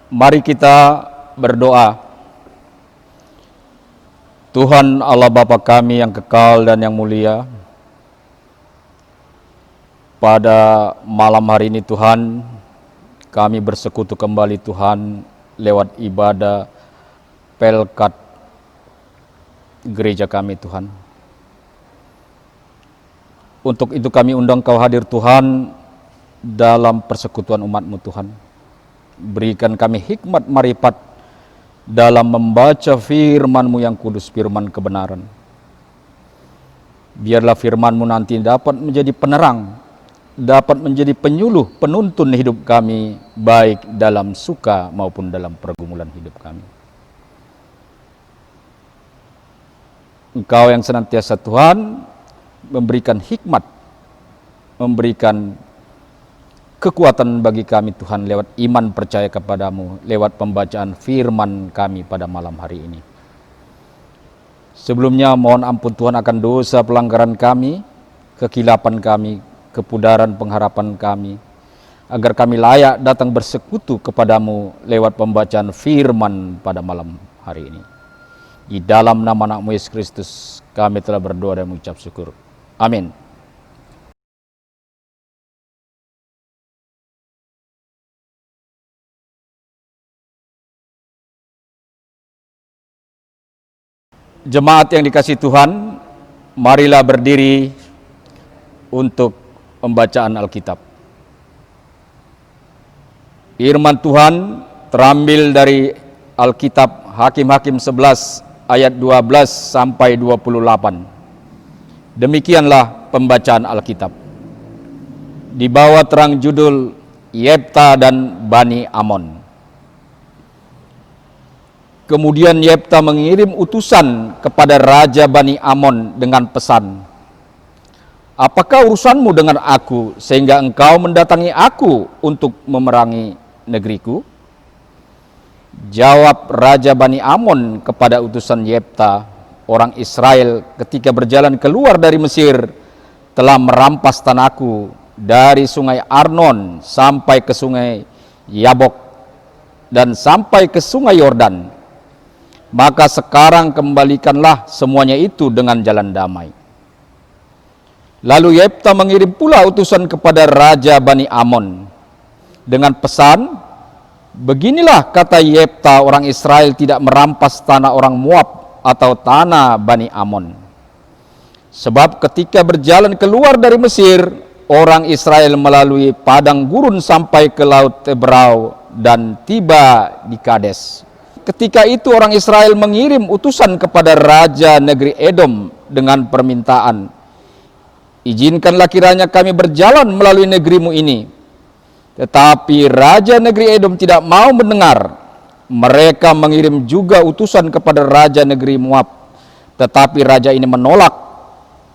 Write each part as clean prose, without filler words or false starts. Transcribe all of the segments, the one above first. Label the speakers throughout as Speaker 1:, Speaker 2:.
Speaker 1: Mari kita berdoa. Tuhan Allah Bapa kami yang kekal dan yang mulia, pada malam hari ini Tuhan, kami bersekutu kembali Tuhan lewat ibadah Pelkat gereja kami Tuhan. Untuk itu kami undang Kau hadir Tuhan dalam persekutuan umat-Mu Tuhan. Berikan kami hikmat marifat dalam membaca firman-Mu yang kudus, firman kebenaran. Biarlah firman-Mu nanti dapat menjadi penerang, dapat menjadi penyuluh, penuntun hidup kami, baik dalam suka maupun dalam pergumulan hidup kami. Engkau yang senantiasa Tuhan memberikan hikmat, memberikan kekuatan bagi kami Tuhan lewat iman percaya kepadamu, lewat pembacaan firman kami pada malam hari ini. Sebelumnya mohon ampun Tuhan akan dosa pelanggaran kami, kekilapan kami, kepudaran pengharapan kami, agar kami layak datang bersekutu kepadamu lewat pembacaan firman pada malam hari ini. Di dalam nama anak-Mu Yesus Kristus kami telah berdoa dan mengucap syukur. Amin. Jemaat yang dikasihi Tuhan, marilah berdiri untuk pembacaan Alkitab. Firman Tuhan terambil dari Alkitab Hakim-Hakim 11 ayat 12 sampai 28. Demikianlah pembacaan Alkitab. Di bawah terang judul Yefta dan Bani Amon. Kemudian Yefta mengirim utusan kepada Raja Bani Amon dengan pesan, "Apakah urusanmu dengan aku sehingga engkau mendatangi aku untuk memerangi negeriku?" Jawab Raja Bani Amon kepada utusan Yefta, "Orang Israel ketika berjalan keluar dari Mesir telah merampas tanahku dari sungai Arnon sampai ke sungai Yabok dan sampai ke sungai Yordan. Maka sekarang kembalikanlah semuanya itu dengan jalan damai." Lalu Yefta mengirim pula utusan kepada Raja Bani Amon dengan pesan, "Beginilah kata Yefta, orang Israel tidak merampas tanah orang Moab atau tanah Bani Amon. Sebab ketika berjalan keluar dari Mesir, orang Israel melalui padang gurun sampai ke laut Tebrau dan tiba di Kades. Ketika itu orang Israel mengirim utusan kepada Raja negeri Edom dengan permintaan, 'Izinkanlah kiranya kami berjalan melalui negerimu ini.' Tetapi Raja negeri Edom tidak mau mendengar. Mereka mengirim juga utusan kepada Raja negeri Moab, tetapi Raja ini menolak.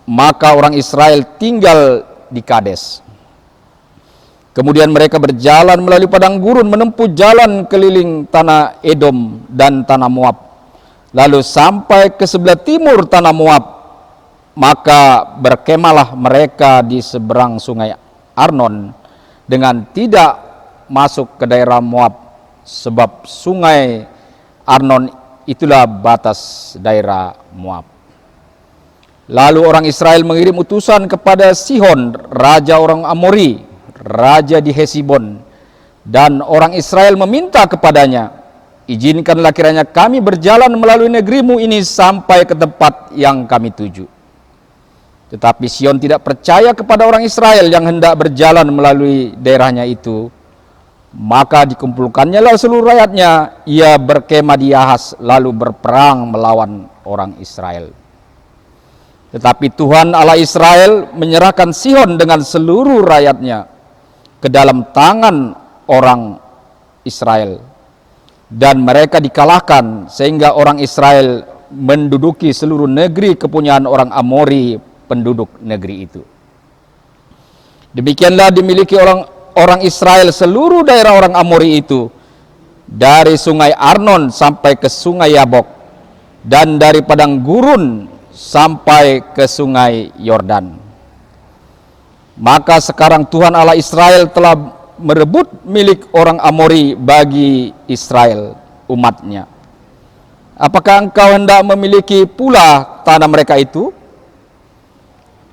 Speaker 1: Maka orang Israel tinggal di Kades. Kemudian mereka berjalan melalui padang gurun, menempuh jalan keliling tanah Edom dan tanah Moab, lalu sampai ke sebelah timur tanah Moab. Maka berkemalah mereka di seberang sungai Arnon dengan tidak masuk ke daerah Moab, sebab sungai Arnon itulah batas daerah Moab. Lalu orang Israel mengirim utusan kepada Sihon, raja orang Amori, raja di Hesibon, dan orang Israel meminta kepadanya, 'Izinkanlah kiranya kami berjalan melalui negerimu ini sampai ke tempat yang kami tuju.' Tetapi Sihon tidak percaya kepada orang Israel yang hendak berjalan melalui daerahnya itu. Maka dikumpulkannya lah seluruh rakyatnya, ia berkemah di Yahas, lalu berperang melawan orang Israel. Tetapi Tuhan Allah Israel menyerahkan Sihon dengan seluruh rakyatnya ke dalam tangan orang Israel, dan mereka dikalahkan sehingga orang Israel menduduki seluruh negeri kepunyaan orang Amori, penduduk negeri itu. Demikianlah dimiliki orang Israel seluruh daerah orang Amori itu, dari sungai Arnon sampai ke sungai Yabok, dan dari padang gurun sampai ke sungai Yordan. Maka sekarang Tuhan Allah Israel telah merebut milik orang Amori bagi Israel, umatnya. Apakah engkau hendak memiliki pula tanah mereka itu?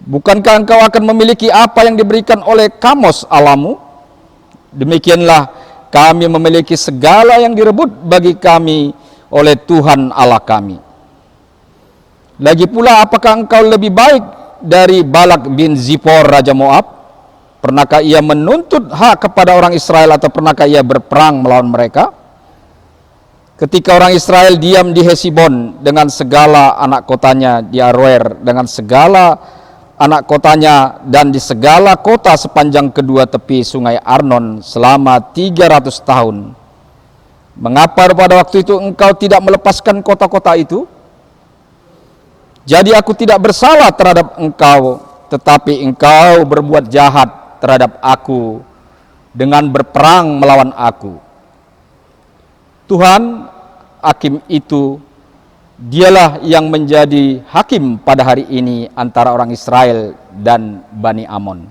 Speaker 1: Bukankah engkau akan memiliki apa yang diberikan oleh Kamos Allahmu? Demikianlah kami memiliki segala yang direbut bagi kami oleh Tuhan Allah kami. Lagi pula, apakah engkau lebih baik dari Balak bin Zippor Raja Moab? Pernahkah ia menuntut hak kepada orang Israel, atau pernahkah ia berperang melawan mereka? Ketika orang Israel diam di Hesibon dengan segala anak kotanya, di Aroer dengan segala anak kotanya, dan di segala kota sepanjang kedua tepi sungai Arnon selama 300 tahun. Mengapa pada waktu itu engkau tidak melepaskan kota-kota itu? Jadi aku tidak bersalah terhadap engkau, tetapi engkau berbuat jahat terhadap aku dengan berperang melawan aku. Tuhan, hakim itu, dialah yang menjadi hakim pada hari ini antara orang Israel dan Bani Amon.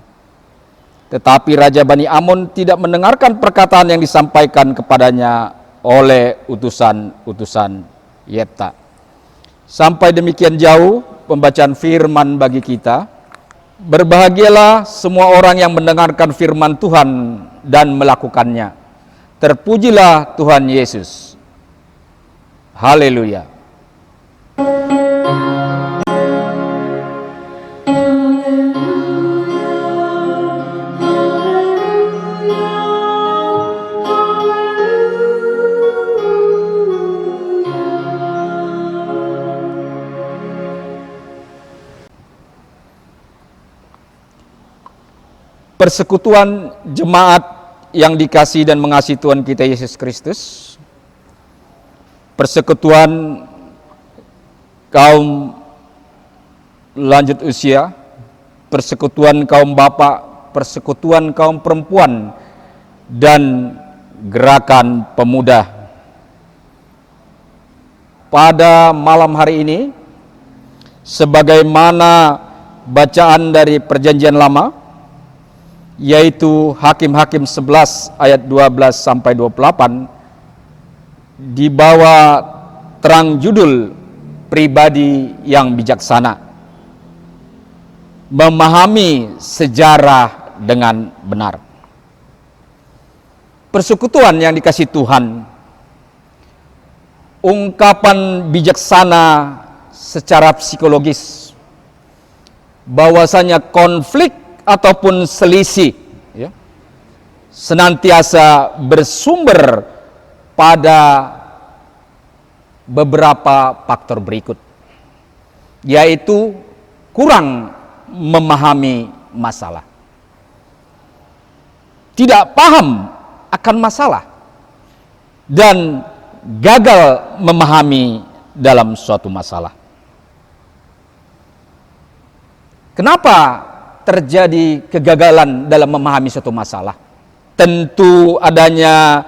Speaker 1: Tetapi Raja Bani Amon tidak mendengarkan perkataan yang disampaikan kepadanya oleh utusan-utusan Yefta. Sampai demikian jauh pembacaan firman bagi kita. Berbahagialah semua orang yang mendengarkan firman Tuhan dan melakukannya. Terpujilah Tuhan Yesus. Haleluya. Persekutuan jemaat yang dikasihi dan mengasihi Tuhan kita Yesus Kristus, persekutuan kaum lanjut usia, persekutuan kaum bapak, persekutuan kaum perempuan, dan gerakan pemuda. Pada malam hari ini, sebagaimana bacaan dari Perjanjian Lama, yaitu Hakim-Hakim 11 ayat 12 sampai 28, dibawa terang judul pribadi yang bijaksana, memahami sejarah dengan benar. Persekutuan yang dikasih Tuhan, ungkapan bijaksana secara psikologis, bahwasanya konflik ataupun selisih ya, senantiasa bersumber pada beberapa faktor berikut, yaitu kurang memahami masalah, tidak paham akan masalah, dan gagal memahami dalam suatu masalah. Kenapa terjadi kegagalan dalam memahami suatu masalah? Tentu adanya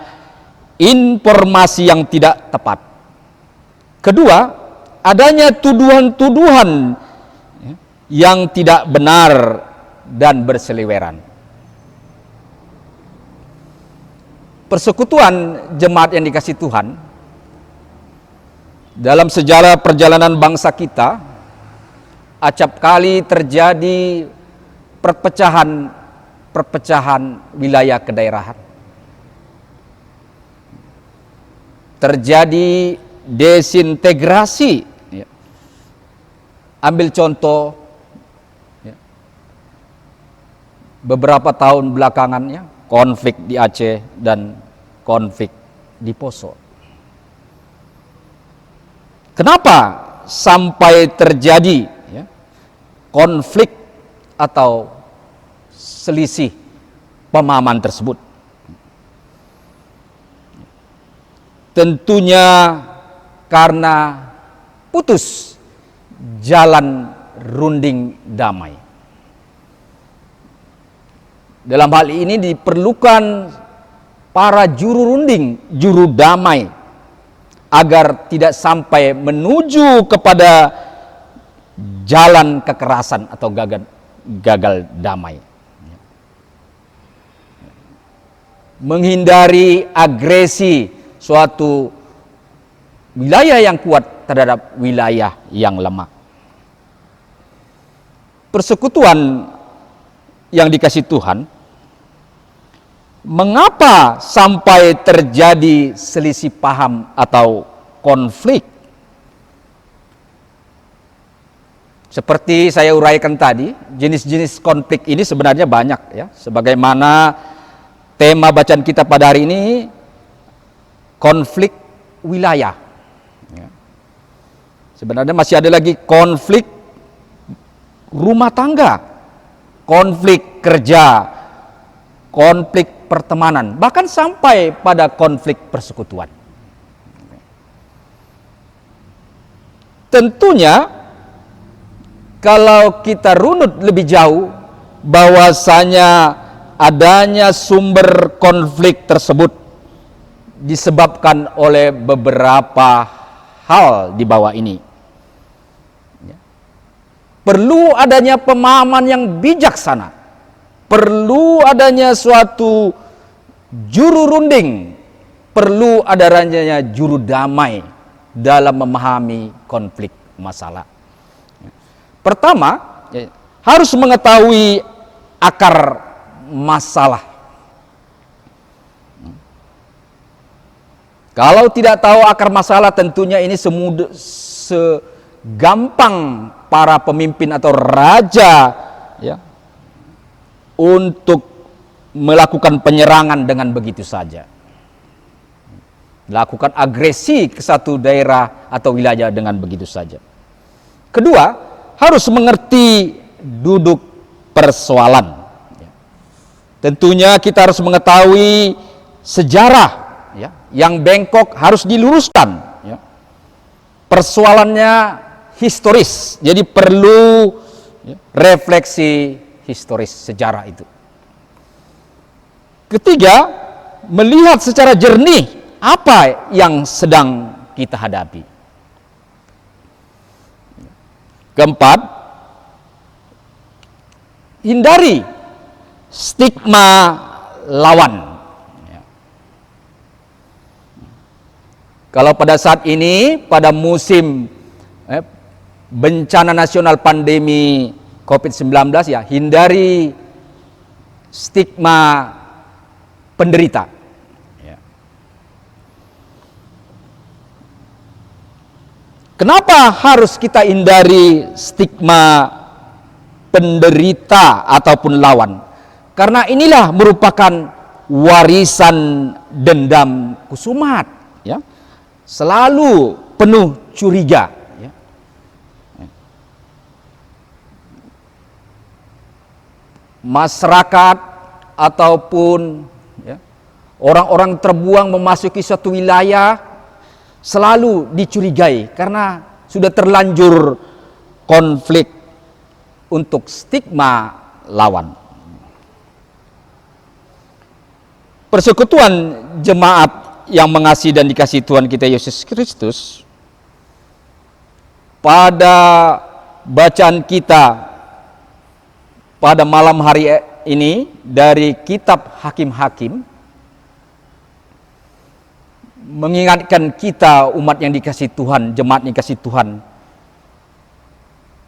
Speaker 1: informasi yang tidak tepat. Kedua, adanya tuduhan-tuduhan yang tidak benar dan berseliweran. Persekutuan jemaat yang dikasih Tuhan, dalam sejarah perjalanan bangsa kita, acap kali terjadi perpecahan wilayah kedaerahan. Terjadi desintegrasi. Ya. Ambil contoh ya, beberapa tahun belakangannya, konflik di Aceh dan konflik di Poso. Kenapa sampai terjadi ya, konflik atau selisih pemahaman tersebut? Tentunya karena putus jalan runding damai. Dalam hal ini diperlukan para juru runding, juru damai, agar tidak sampai menuju kepada jalan kekerasan atau gagal damai. menghindari agresi suatu wilayah yang kuat terhadap wilayah yang lemah. Persekutuan yang dikasih Tuhan, mengapa sampai terjadi selisih paham atau konflik? Seperti saya uraikan tadi, jenis-jenis konflik ini sebenarnya banyak ya. Sebagaimana tema bacaan kita pada hari ini, konflik wilayah. Ya. Sebenarnya masih ada lagi konflik rumah tangga, konflik kerja, konflik pertemanan, bahkan sampai pada konflik persekutuan. Tentunya kalau kita runut lebih jauh, bahwasanya adanya sumber konflik tersebut disebabkan oleh beberapa hal di bawah ini. Perlu adanya pemahaman yang bijaksana, perlu adanya suatu juru runding, perlu adanya juru damai dalam memahami konflik masalah. Pertama, harus mengetahui akar masalah. Kalau tidak tahu akar masalah, tentunya ini segampang para pemimpin atau raja ya, untuk melakukan penyerangan dengan begitu saja. Melakukan agresi ke satu daerah atau wilayah dengan begitu saja. Kedua, harus mengerti duduk persoalan. Tentunya kita harus mengetahui sejarah ya, yang bengkok harus diluruskan. Ya. Persoalannya historis, jadi perlu ya, refleksi historis sejarah itu. Ketiga, melihat secara jernih apa yang sedang kita hadapi. Keempat, hindari stigma lawan. Kalau pada saat ini, pada musim bencana nasional pandemi COVID-19 ya, hindari stigma penderita. Ya. Kenapa harus kita hindari stigma penderita ataupun lawan? Karena inilah merupakan warisan dendam kusumat, ya. Selalu penuh curiga. Masyarakat ataupun ya, orang-orang terbuang memasuki suatu wilayah selalu dicurigai karena sudah terlanjur konflik untuk stigma lawan. Persekutuan jemaat yang mengasihi dan dikasihi Tuhan kita Yesus Kristus, pada bacaan kita pada malam hari ini dari kitab Hakim-Hakim mengingatkan kita umat yang dikasihi Tuhan, jemaat yang dikasihi Tuhan,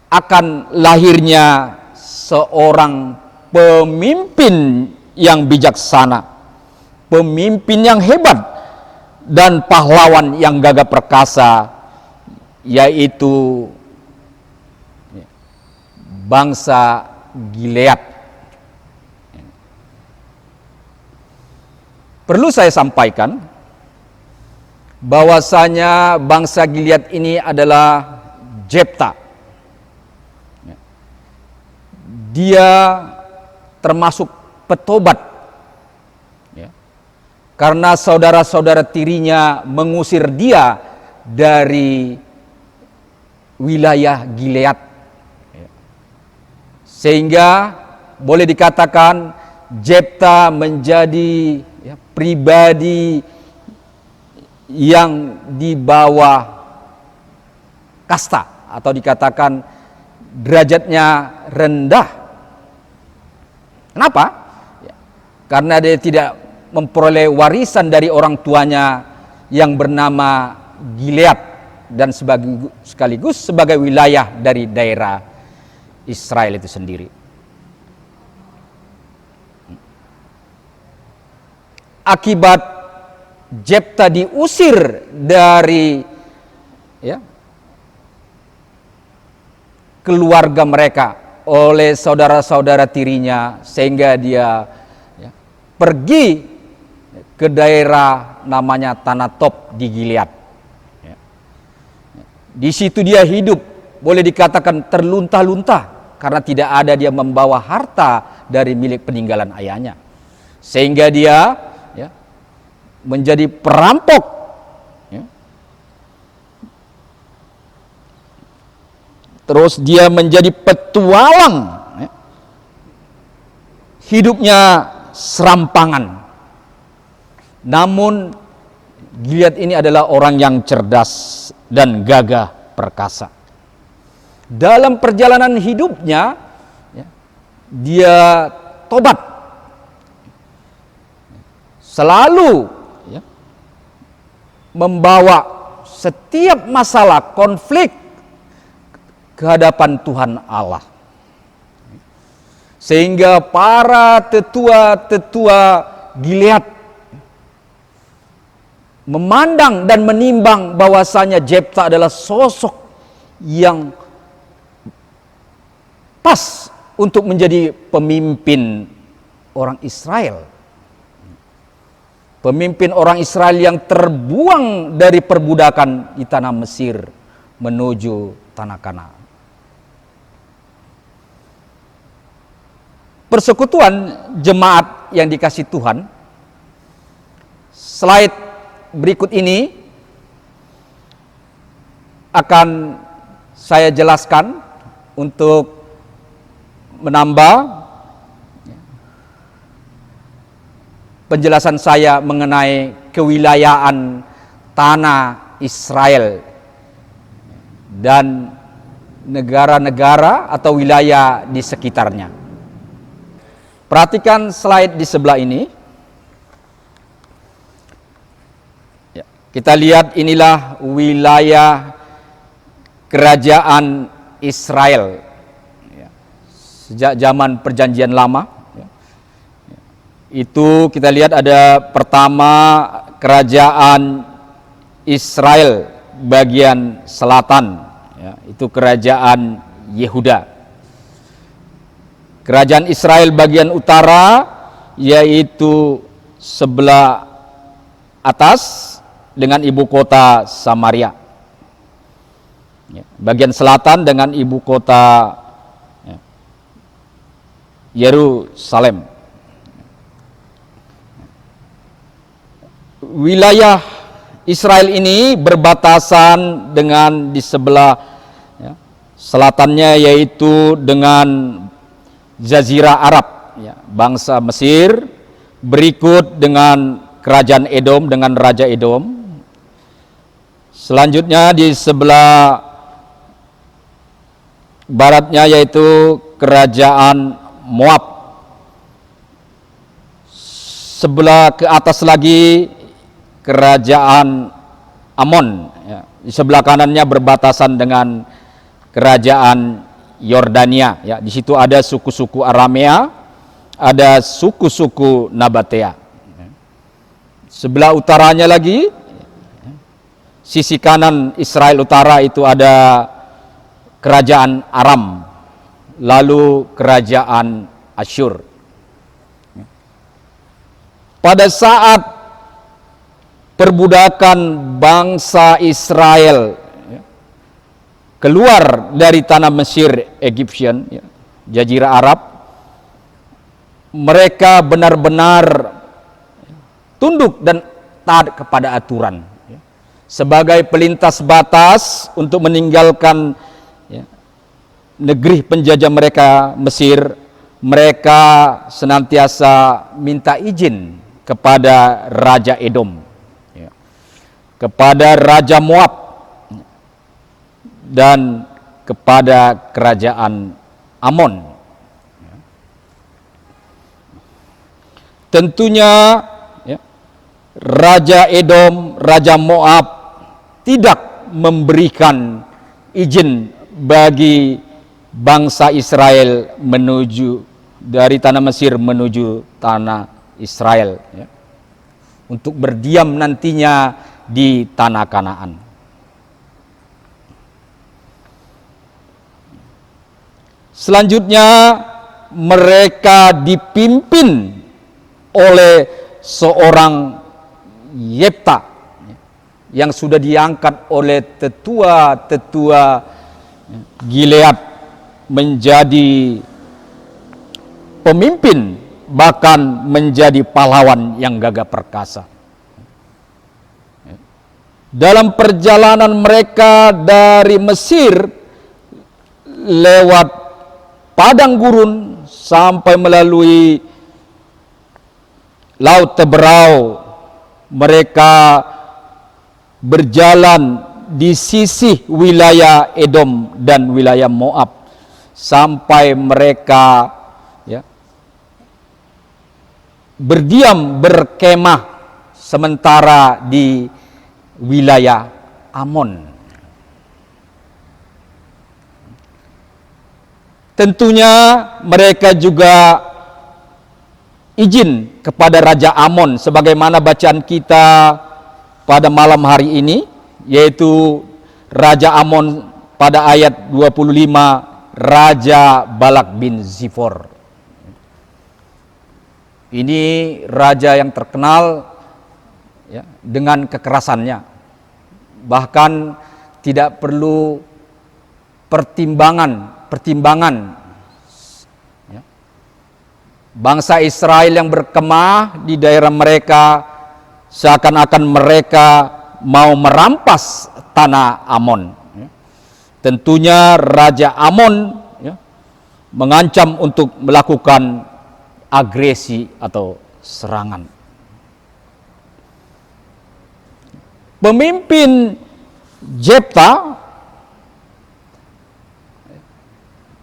Speaker 1: akan lahirnya seorang pemimpin yang bijaksana, pemimpin yang hebat dan pahlawan yang gagah perkasa, yaitu bangsa Gilead. Perlu saya sampaikan bahwasanya bangsa Gilead ini adalah Jepta. Dia termasuk petobat, ya, karena saudara-saudara tirinya mengusir dia dari wilayah Gilead. Sehingga boleh dikatakan Jepta menjadi ya, pribadi yang di bawah kasta atau dikatakan derajatnya rendah. Kenapa? Ya, karena dia tidak memperoleh warisan dari orang tuanya yang bernama Gilead dan sekaligus sebagai wilayah dari daerah Israel itu sendiri. Akibat Jepta diusir dari keluarga mereka oleh saudara-saudara tirinya, sehingga dia pergi ke daerah namanya Tanah Top di Gilead. Di situ dia hidup, boleh dikatakan terlunta-lunta, karena tidak ada dia membawa harta dari milik peninggalan ayahnya, sehingga dia menjadi perampok, terus dia menjadi petualang, hidupnya serampangan. Namun Gilead ini adalah orang yang cerdas dan gagah perkasa. Dalam perjalanan hidupnya dia tobat, selalu membawa setiap masalah konflik ke hadapan Tuhan Allah, sehingga para tetua-tetua Gilead memandang dan menimbang bahwasanya Jepta adalah sosok yang pas untuk menjadi pemimpin orang Israel. Pemimpin orang Israel yang terbuang dari perbudakan di tanah Mesir menuju tanah Kanaan. Persekutuan jemaat yang dikasih Tuhan, slide berikut ini akan saya jelaskan untuk menambah penjelasan saya mengenai kewilayahan tanah Israel dan negara-negara atau wilayah di sekitarnya. Perhatikan slide di sebelah ini. Kita lihat, inilah wilayah kerajaan Israel sejak zaman Perjanjian Lama. Itu kita lihat ada pertama kerajaan Israel bagian selatan, itu kerajaan Yehuda. Kerajaan Israel bagian utara yaitu sebelah atas dengan ibu kota Samaria. Bagian selatan dengan ibu kota Yerusalem. Wilayah Israel ini berbatasan dengan di sebelah selatannya yaitu dengan Jazirah Arab, bangsa Mesir, berikut dengan kerajaan Edom dengan Raja Edom. Selanjutnya di sebelah baratnya yaitu kerajaan Moab. Sebelah ke atas lagi kerajaan Amon. Di sebelah kanannya berbatasan dengan kerajaan Yordania. Di situ ada suku-suku Aramea, ada suku-suku Nabatea. Sebelah utaranya lagi, sisi kanan Israel utara itu ada kerajaan Aram, lalu kerajaan Asyur. Pada saat perbudakan bangsa Israel keluar dari tanah Mesir, Egyptian, Jazirah Arab, mereka benar-benar tunduk dan taat kepada aturan. Sebagai pelintas batas untuk meninggalkan negeri penjajah mereka, Mesir, mereka senantiasa minta izin kepada Raja Edom, kepada Raja Moab, dan kepada kerajaan Amon. Tentunya Raja Edom, Raja Moab tidak memberikan izin bagi bangsa Israel menuju dari tanah Mesir menuju tanah Israel, ya, untuk berdiam nantinya di tanah Kanaan. Selanjutnya mereka dipimpin oleh seorang Yefta yang sudah diangkat oleh tetua-tetua Gilead menjadi pemimpin, bahkan menjadi pahlawan yang gagah perkasa. Dalam perjalanan mereka dari Mesir lewat padang gurun sampai melalui Laut Teberau, mereka berjalan di sisi wilayah Edom dan wilayah Moab sampai mereka, ya, berdiam berkemah sementara di wilayah Amon. Tentunya mereka juga izin kepada Raja Amon sebagaimana bacaan kita pada malam hari ini, yaitu Raja Amon pada ayat 25, Raja Balak bin Zifor. Ini raja yang terkenal, ya, dengan kekerasannya. Bahkan tidak perlu pertimbangan, ya. Bangsa Israel yang berkemah di daerah mereka seakan-akan mereka mau merampas tanah Amon, ya. Tentunya Raja Amon, ya, mengancam untuk melakukan agresi atau serangan. Pemimpin Jefta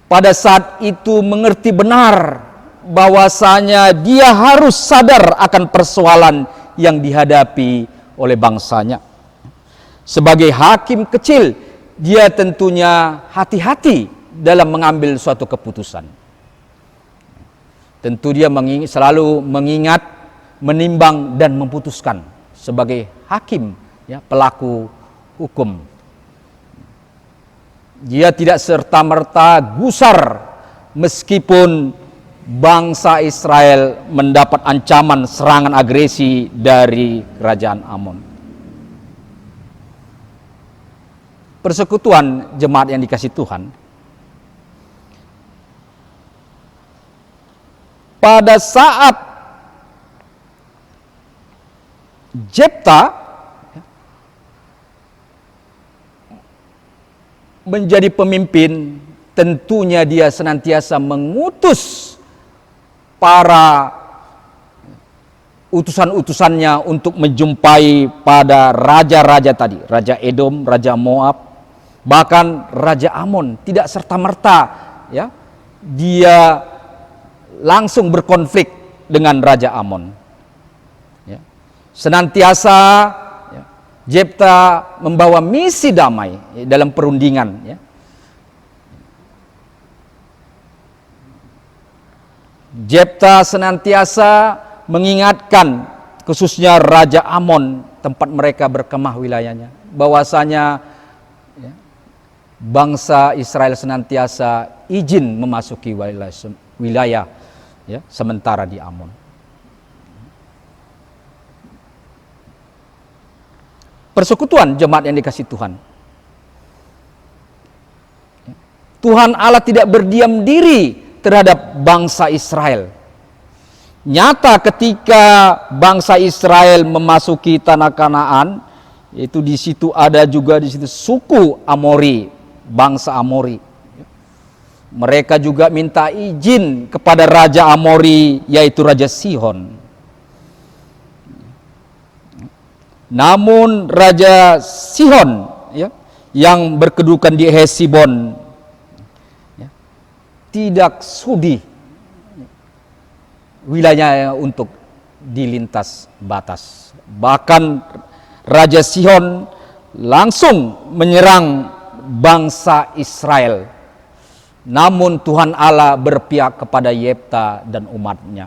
Speaker 1: pada saat itu mengerti benar bahwasanya dia harus sadar akan persoalan yang dihadapi oleh bangsanya. Sebagai hakim kecil, dia tentunya hati-hati dalam mengambil suatu keputusan. Tentu dia selalu mengingat, menimbang dan memutuskan sebagai hakim, ya, pelaku hukum. Dia tidak serta-merta gusar meskipun bangsa Israel mendapat ancaman serangan agresi dari kerajaan Amon. Persekutuan jemaat yang dikasihi Tuhan, pada saat Jefta menjadi pemimpin, tentunya dia senantiasa mengutus para utusan-utusannya untuk menjumpai pada raja-raja tadi, Raja Edom, Raja Moab, bahkan Raja Amon. Tidak serta-merta, ya, dia langsung berkonflik dengan Raja Amon, ya. Senantiasa, ya, Jefta membawa misi damai, ya, dalam perundingan, ya. Jefta senantiasa mengingatkan khususnya Raja Amon, tempat mereka berkemah wilayahnya, bahwasanya, ya, bangsa Israel senantiasa izin memasuki wilayah, ya, sementara di Amon. Persekutuan jemaat yang dikasihi Tuhan, Tuhan Allah tidak berdiam diri terhadap bangsa Israel. Nyata ketika bangsa Israel memasuki tanah Kanaan, itu di situ ada juga di situ suku Amori, bangsa Amori. Mereka juga minta izin kepada Raja Amori, yaitu Raja Sihon. Namun Raja Sihon, ya, yang berkedudukan di Hesibon, ya, tidak sudi wilayahnya untuk dilintas batas Bahkan Raja Sihon langsung menyerang bangsa Israel. Namun Tuhan Allah berpihak kepada Yefta dan umatnya.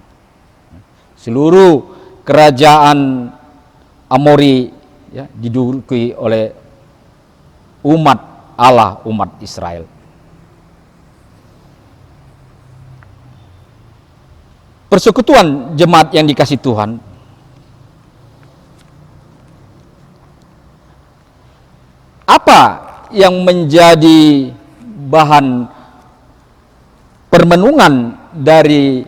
Speaker 1: Seluruh kerajaan Amori diduduki oleh umat Allah, umat Israel. Persekutuan jemaat yang dikasih Tuhan, apa yang menjadi bahan permenungan dari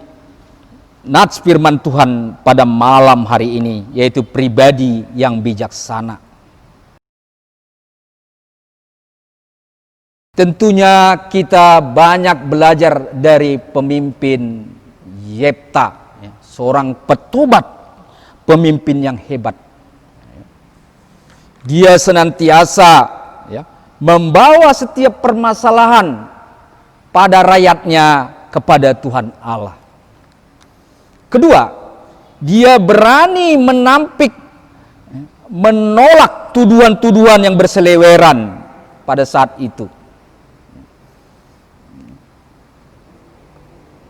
Speaker 1: nats firman Tuhan pada malam hari ini, yaitu pribadi yang bijaksana. Tentunya kita banyak belajar dari pemimpin Yefta, seorang petobat, pemimpin yang hebat. Dia senantiasa membawa setiap permasalahan pada rakyatnya kepada Tuhan Allah. Kedua, dia berani menampik, menolak tuduhan-tuduhan yang berseliweran pada saat itu.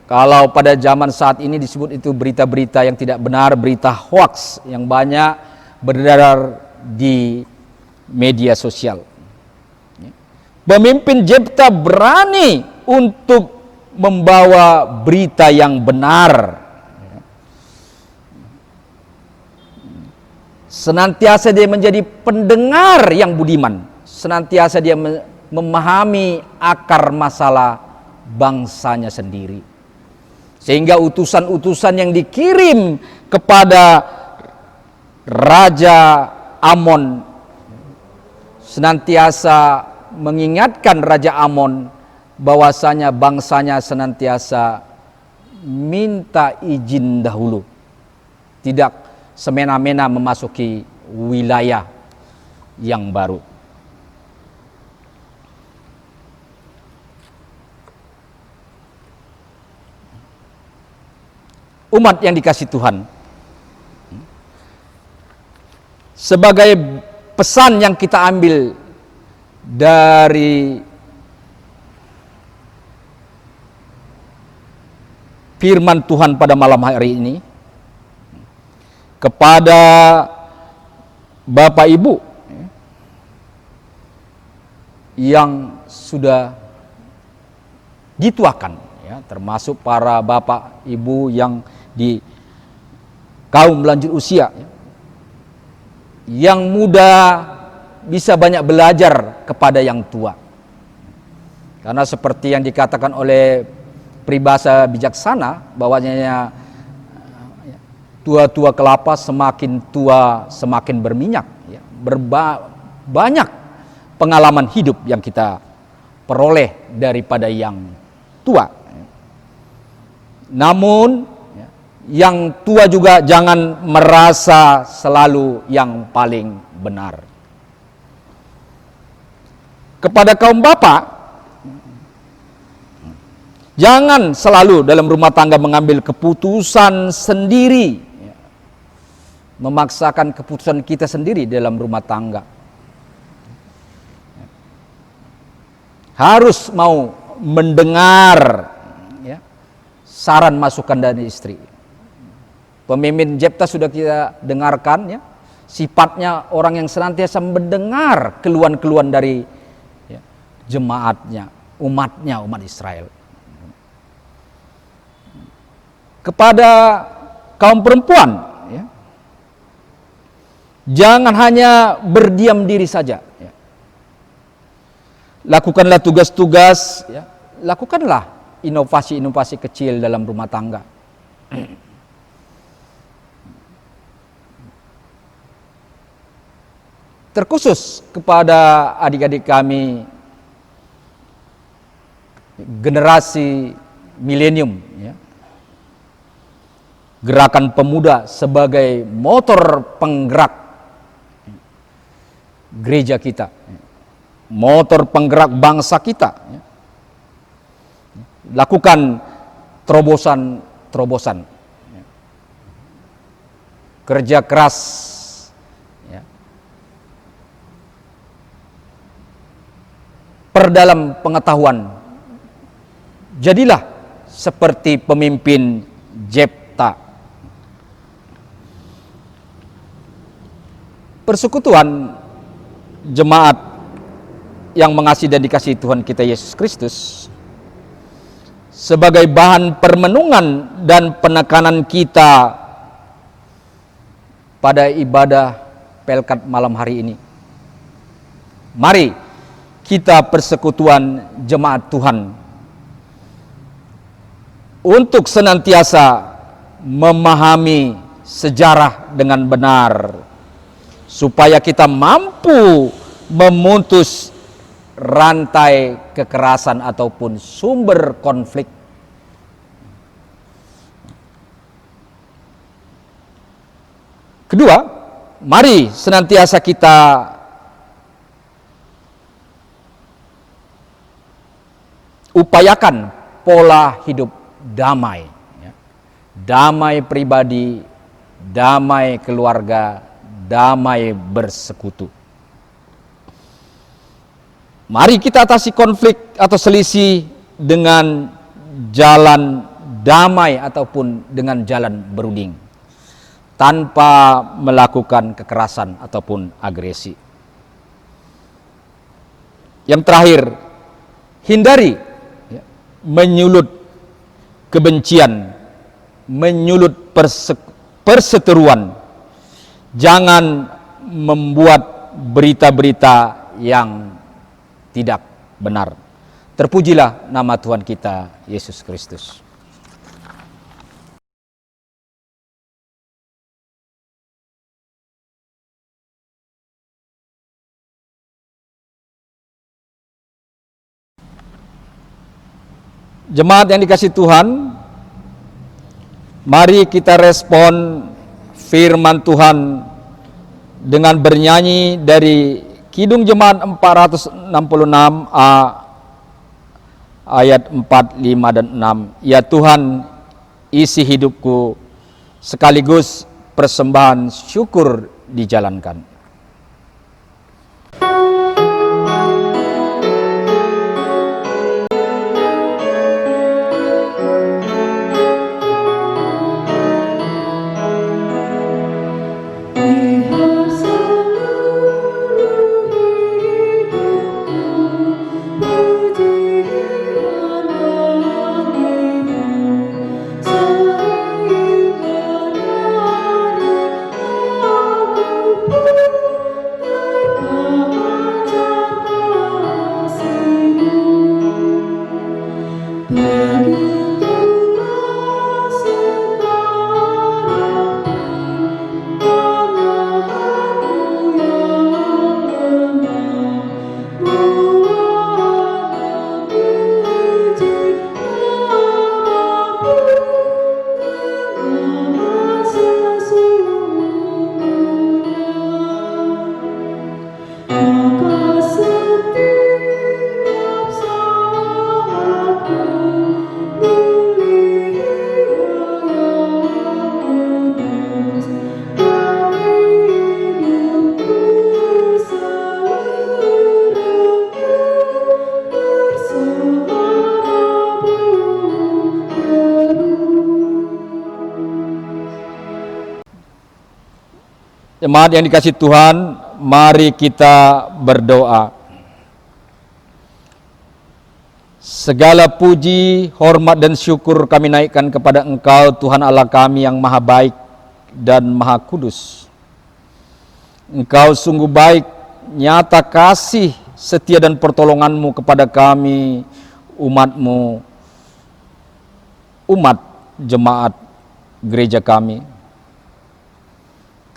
Speaker 1: Kalau pada zaman saat ini disebut itu berita-berita yang tidak benar, berita hoax yang banyak beredar di media sosial. Pemimpin Yefta berani untuk membawa berita yang benar. Senantiasa dia menjadi pendengar yang budiman. Senantiasa dia memahami akar masalah bangsanya sendiri. Sehingga utusan-utusan yang dikirim kepada Raja Amon senantiasa mengingatkan Raja Amon bahwasanya bangsanya senantiasa minta izin dahulu, tidak semena-mena memasuki wilayah yang baru. Umat yang dikasih Tuhan, sebagai pesan yang kita ambil dari firman Tuhan pada malam hari ini, kepada Bapak Ibu yang sudah dituakan, termasuk para Bapak Ibu yang di kaum lanjut usia, yang muda bisa banyak belajar kepada yang tua. Karena seperti yang dikatakan oleh peribahasa bijaksana, bahwasanya tua-tua kelapa semakin tua semakin berminyak. Banyak pengalaman hidup yang kita peroleh daripada yang tua. Namun yang tua juga jangan merasa selalu yang paling benar. Kepada kaum bapak, jangan selalu dalam rumah tangga mengambil keputusan sendiri, memaksakan keputusan kita sendiri dalam rumah tangga. Harus mau mendengar saran masukan dari istri. Pemimpin Yefta sudah kita dengarkan, sifatnya orang yang senantiasa mendengar keluhan-keluhan dari jemaatnya, umatnya, umat Israel. Kepada kaum perempuan, jangan hanya berdiam diri saja. Lakukanlah tugas-tugas, lakukanlah inovasi-inovasi kecil dalam rumah tangga. Terkhusus kepada adik-adik kami generasi milenium, gerakan pemuda sebagai motor penggerak gereja kita, motor penggerak bangsa kita. Lakukan terobosan-terobosan, kerja keras perdalam pengetahuan. Jadilah seperti pemimpin Jepta. Persekutuan jemaat yang mengasihi dan dikasihi Tuhan kita Yesus Kristus sebagai bahan permenungan dan penekanan kita pada ibadah Pelkat malam hari ini. Mari kita persekutuan jemaat Tuhan untuk senantiasa memahami sejarah dengan benar, supaya kita mampu memutus rantai kekerasan ataupun sumber konflik. Kedua, mari senantiasa kita upayakan pola hidup damai. Damai pribadi, damai keluarga, damai bersekutu. Mari kita atasi konflik atau selisih dengan jalan damai ataupun dengan jalan berunding, tanpa melakukan kekerasan ataupun agresi. Yang terakhir, hindari menyulut kebencian, menyulut perseteruan. Jangan membuat berita-berita yang tidak benar. Terpujilah nama Tuhan kita Yesus Kristus. Jemaat yang dikasihi Tuhan, mari kita respon firman Tuhan dengan bernyanyi dari Kidung Jemaat 466a ayat 4, 5, dan 6. Ya Tuhan, isi hidupku, sekaligus persembahan syukur dijalankan. Jemaat yang dikasihi Tuhan, mari kita berdoa. Segala puji, hormat, dan syukur kami naikkan kepada Engkau, Tuhan Allah kami yang maha baik dan maha kudus. Engkau sungguh baik, nyata kasih, setia dan pertolongan-Mu kepada kami, umat-Mu, umat jemaat gereja kami.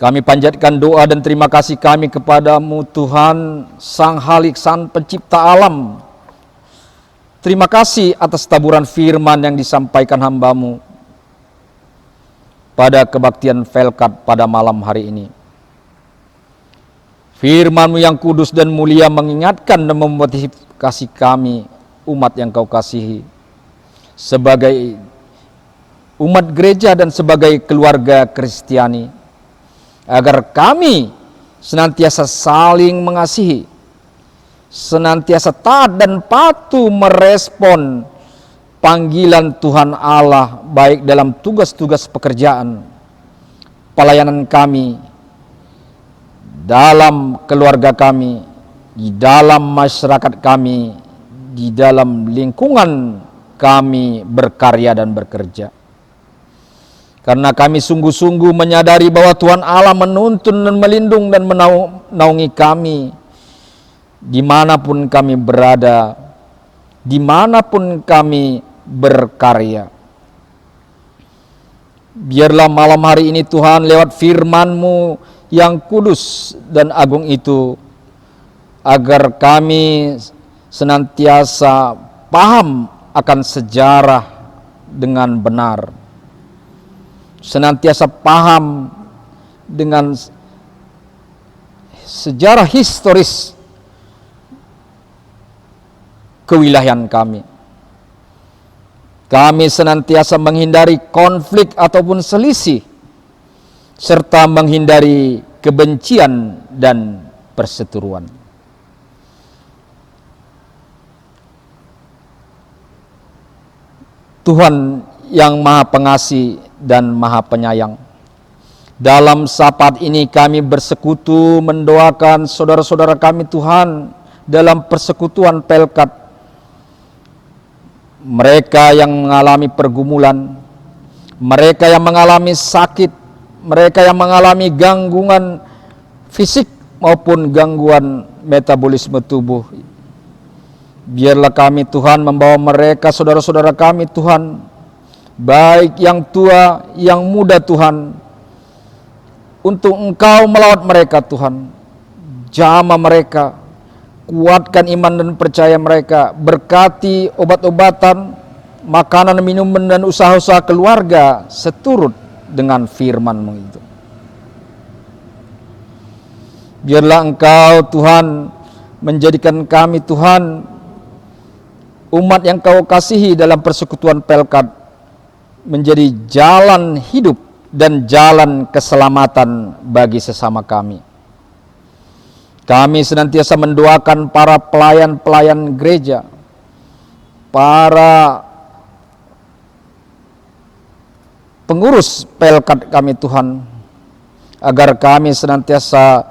Speaker 1: Kami panjatkan doa dan terima kasih kami kepadamu Tuhan, Sang Halik, Sang Pencipta alam. Terima kasih atas taburan firman yang disampaikan hamba-Mu pada kebaktian Pelkat pada malam hari ini. Firman-Mu yang kudus dan mulia mengingatkan dan memotivasi kami, umat yang Kau kasihi, sebagai umat gereja dan sebagai keluarga Kristiani, agar kami senantiasa saling mengasihi, senantiasa taat dan patuh merespon panggilan Tuhan Allah, baik dalam tugas-tugas pekerjaan, pelayanan kami, dalam keluarga kami, di dalam masyarakat kami, di dalam lingkungan kami berkarya dan bekerja. Karena kami sungguh-sungguh menyadari bahwa Tuhan Allah menuntun dan melindungi dan menaungi kami dimanapun kami berada, dimanapun kami berkarya. Biarlah malam hari ini Tuhan lewat firman-Mu yang kudus dan agung itu, agar kami senantiasa paham akan sejarah dengan benar, senantiasa paham dengan sejarah historis kewilayahan kami. Kami senantiasa menghindari konflik ataupun selisih, serta menghindari kebencian dan perseteruan. Tuhan yang Maha Pengasih dan Maha Penyayang, dalam saat ini kami bersekutu mendoakan saudara-saudara kami Tuhan dalam persekutuan Pelkat. Mereka yang mengalami pergumulan, mereka yang mengalami sakit, mereka yang mengalami gangguan fisik maupun gangguan metabolisme tubuh. Biarlah kami Tuhan membawa mereka, saudara-saudara kami Tuhan, baik yang tua, yang muda Tuhan, untuk Engkau melawat mereka Tuhan. Jamah mereka, kuatkan iman dan percaya mereka, berkati obat-obatan, makanan, minuman, dan usaha-usaha keluarga seturut dengan firman-Mu itu. Biarlah Engkau Tuhan menjadikan kami Tuhan, umat yang Kau kasihi dalam persekutuan Pelkat, menjadi jalan hidup dan jalan keselamatan bagi sesama kami. Kami senantiasa mendoakan para pelayan-pelayan gereja, para pengurus Pelkat kami Tuhan, agar kami senantiasa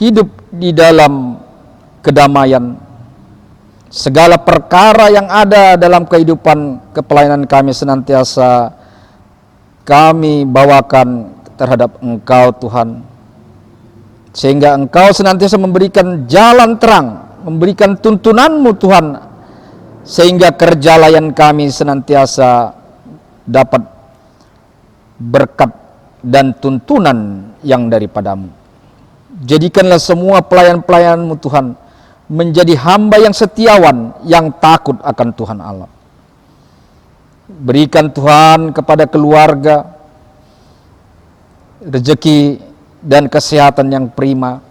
Speaker 1: hidup di dalam kedamaian. Segala perkara yang ada dalam kehidupan kepelayanan kami senantiasa kami bawakan terhadap Engkau Tuhan, sehingga Engkau senantiasa memberikan jalan terang, memberikan tuntunan-Mu Tuhan, sehingga kerja layan kami senantiasa dapat berkat dan tuntunan yang daripada-Mu. Jadikanlah semua pelayan-pelayan-Mu Tuhan menjadi hamba yang setiawan, yang takut akan Tuhan Allah. Berikan Tuhan kepada keluarga rezeki dan kesehatan yang prima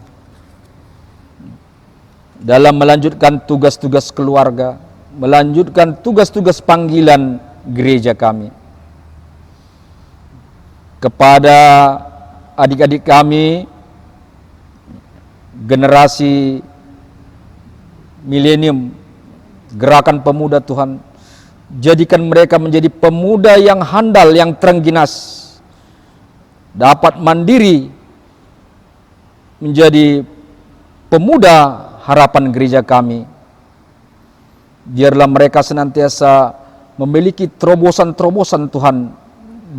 Speaker 1: dalam melanjutkan tugas-tugas keluarga, melanjutkan tugas-tugas panggilan gereja kami. Kepada adik-adik kami, generasi milenium, gerakan pemuda Tuhan, jadikan mereka menjadi pemuda yang handal, yang terengginas, dapat mandiri, menjadi pemuda harapan gereja kami. Biarlah mereka senantiasa memiliki terobosan-terobosan Tuhan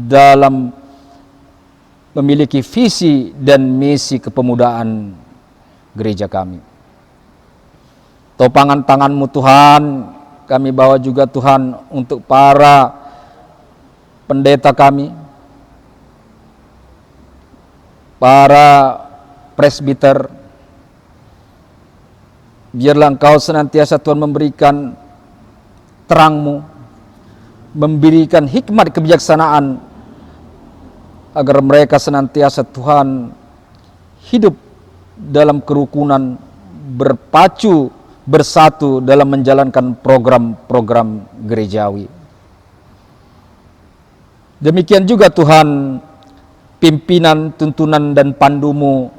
Speaker 1: dalam memiliki visi dan misi kepemudaan gereja kami. Topangan tangan-Mu Tuhan kami bawa juga Tuhan untuk para pendeta kami, para presbiter. Biarlah Engkau senantiasa Tuhan memberikan terang-Mu, memberikan hikmat kebijaksanaan, agar mereka senantiasa Tuhan hidup dalam kerukunan, berpacu bersatu dalam menjalankan program-program gerejawi. Demikian juga Tuhan, pimpinan, tuntunan, dan pandu-Mu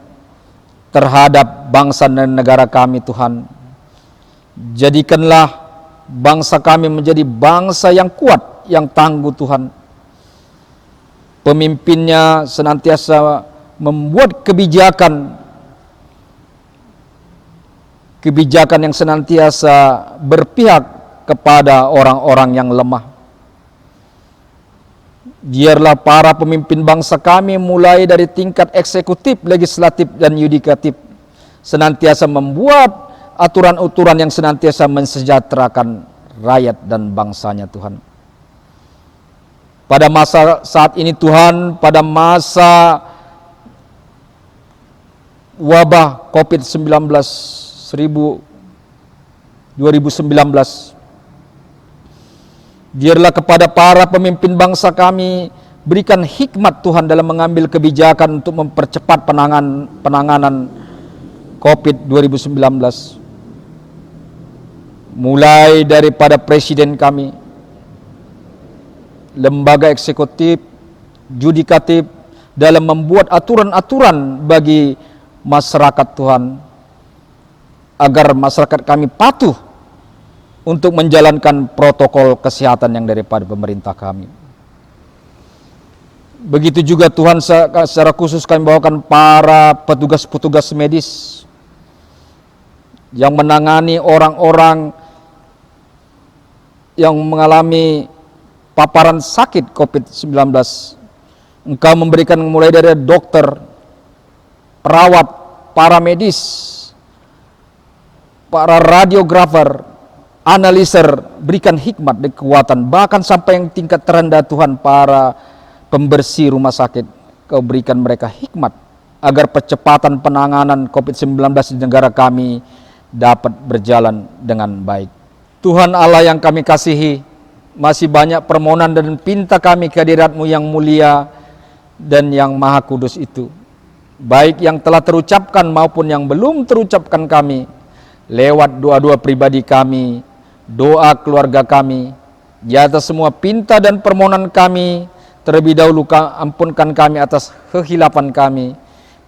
Speaker 1: terhadap bangsa dan negara kami Tuhan. Jadikanlah bangsa kami menjadi bangsa yang kuat, yang tangguh Tuhan. Pemimpinnya senantiasa membuat kebijakan yang senantiasa berpihak kepada orang-orang yang lemah. Biarlah para pemimpin bangsa kami mulai dari tingkat eksekutif, legislatif, dan yudikatif senantiasa membuat aturan-aturan yang senantiasa mensejahterakan rakyat dan bangsanya Tuhan. Pada masa saat ini Tuhan, pada masa wabah COVID-19 2019, biarlah kepada para pemimpin bangsa kami berikan hikmat Tuhan dalam mengambil kebijakan untuk mempercepat penanganan COVID 2019. Mulai daripada presiden kami, lembaga eksekutif, yudikatif dalam membuat aturan-aturan bagi masyarakat Tuhan, agar masyarakat kami patuh untuk menjalankan protokol kesehatan yang daripada pemerintah kami. Begitu juga Tuhan, secara khusus kami bawakan para petugas-petugas medis yang menangani orang-orang yang mengalami paparan sakit COVID-19. Engkau memberikan mulai dari dokter, perawat, para medis, para radiografer, analiser, berikan hikmat dan kekuatan, bahkan sampai yang tingkat terendah Tuhan, para pembersih rumah sakit, Kau berikan mereka hikmat, agar percepatan penanganan COVID-19 di negara kami dapat berjalan dengan baik. Tuhan Allah yang kami kasihi, masih banyak permohonan dan pinta kami kehadirat-Mu yang mulia dan yang maha kudus itu, baik yang telah terucapkan maupun yang belum terucapkan kami, lewat doa-doa pribadi kami, doa keluarga kami, di atas semua pinta dan permohonan kami, terlebih dahulu ampunkan kami atas kehilapan kami,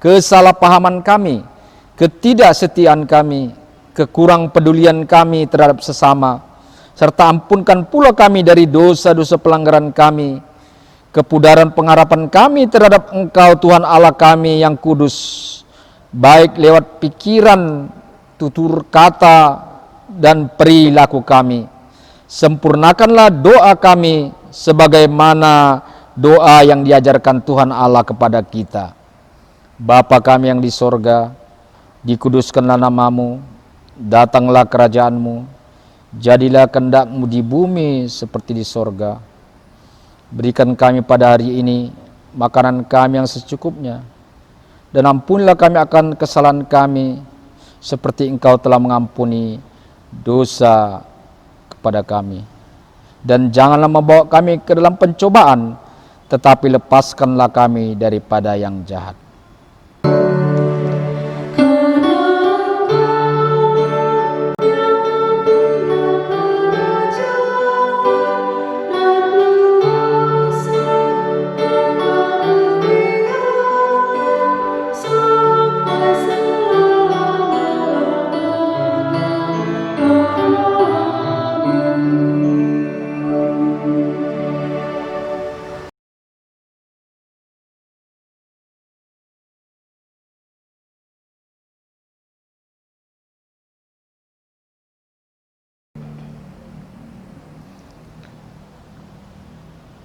Speaker 1: kesalahpahaman kami, ketidaksetiaan kami, kekurang pedulian kami terhadap sesama, serta ampunkan pula kami dari dosa-dosa pelanggaran kami, kepudaran pengharapan kami terhadap Engkau Tuhan Allah kami yang kudus, baik lewat pikiran, tutur kata, dan perilaku kami. Sempurnakanlah doa kami sebagaimana doa yang diajarkan Tuhan Allah kepada kita. Bapa kami yang di sorga, dikuduskanlah nama-Mu, datanglah kerajaan-Mu, jadilah kehendak-Mu di bumi seperti di sorga. Berikan kami pada hari ini makanan kami yang secukupnya, dan ampunilah kami akan kesalahan kami, seperti Engkau telah mengampuni dosa kepada kami. Dan janganlah membawa kami ke dalam pencobaan, tetapi lepaskanlah kami daripada yang jahat.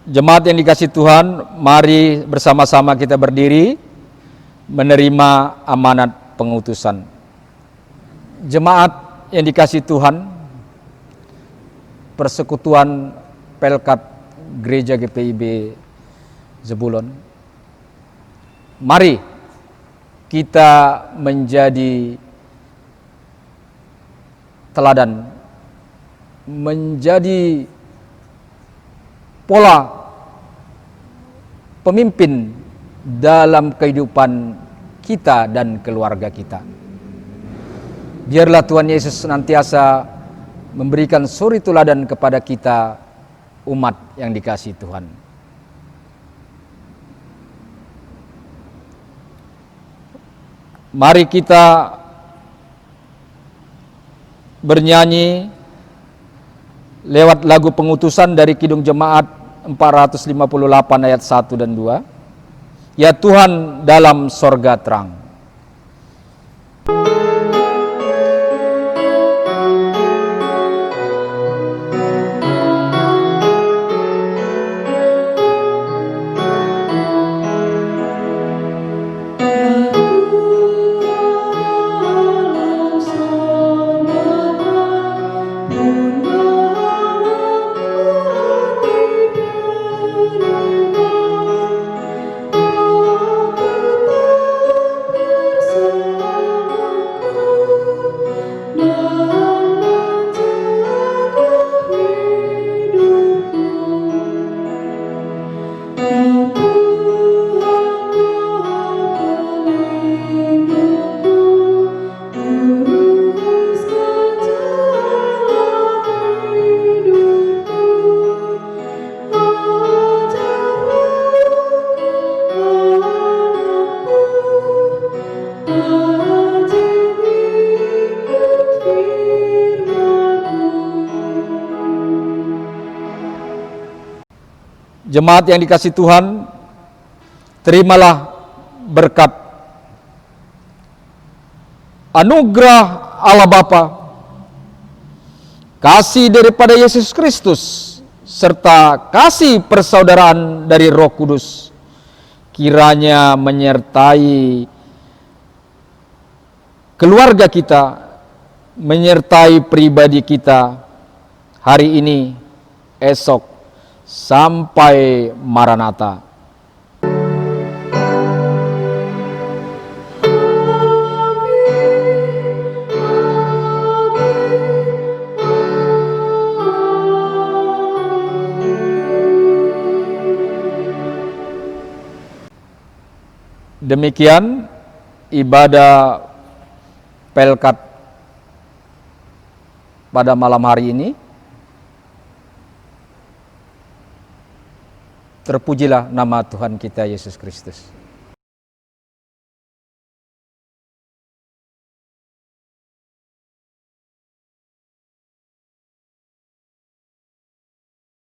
Speaker 1: Jemaat yang dikasihi Tuhan, mari bersama-sama kita berdiri menerima amanat pengutusan. Jemaat yang dikasihi Tuhan, Persekutuan Pelkat Gereja GPIB Zebulon, mari kita menjadi teladan, menjadi pola pemimpin dalam kehidupan kita dan keluarga kita. Biarlah Tuhan Yesus senantiasa memberikan suri teladan kepada kita, umat yang dikasihi Tuhan. Mari kita bernyanyi lewat lagu pengutusan dari Kidung Jemaat 458 ayat 1 dan 2. Ya Tuhan dalam sorga terang. Jemaat yang dikasihi Tuhan, terimalah berkat anugerah Allah Bapa, kasih daripada Yesus Kristus, serta kasih persaudaraan dari Roh Kudus, kiranya menyertai keluarga kita, menyertai pribadi kita hari ini, esok, sampai Maranatha. Demikian ibadah Pelkat pada malam hari ini. Terpujilah nama Tuhan kita Yesus Kristus.